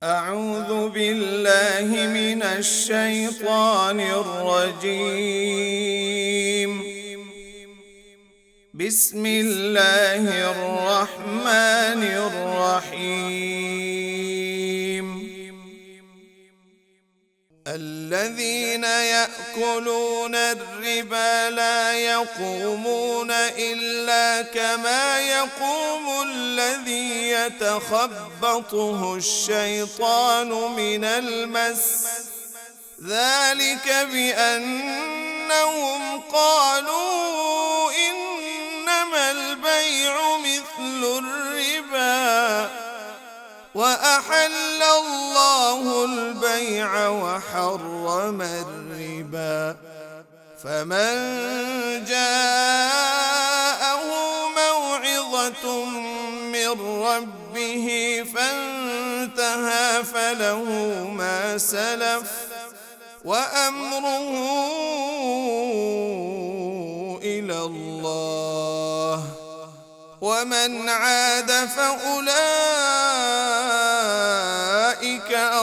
أعوذ بالله من الشيطان الرجيم. بسم الله الرحمن الرحيم. الذين يأكلون الربا لا يقومون إلا كما يقوم الذي يتخبطه الشيطان من المس، ذلك بأنهم قالوا إنما البيع مثل الربا وأحل الله البيع وحرم الربا، فمن جاءه موعظة من ربه فانتهى فله ما سلف وأمره إلى الله، ومن عاد فأولئك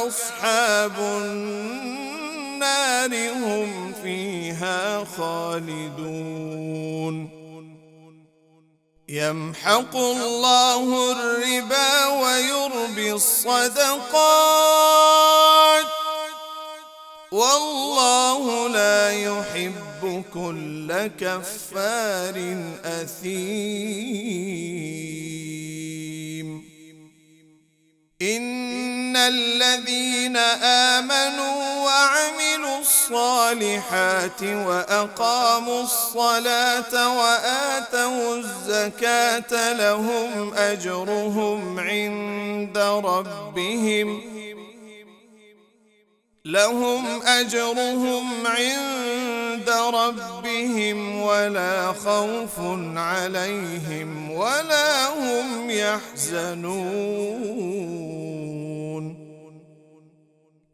أصحاب النار هم فيها خالدون. يمحق الله الربا ويربي الصدقات، والله لا يحب كل كفار أثيم. إن الذين آمنوا وعملوا الصالحات وأقاموا الصلاة وآتوا الزكاة لهم أجرهم عند ربهم ولا خوف عليهم ولا هم يحزنون.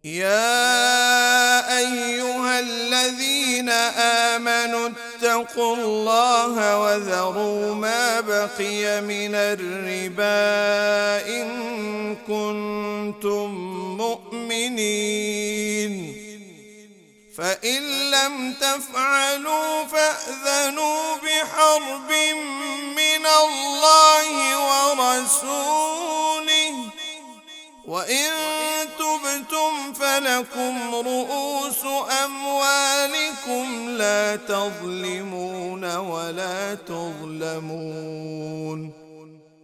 يا أيها الذين آمنوا اتقوا الله وذروا ما بقي من الربا إن كنتم مؤمنين، فإن لم تفعلوا فأذنوا بحرب من الله ورسوله، وإن تبتم فلكم رؤوس أموالكم لا تظلمون ولا تظلمون.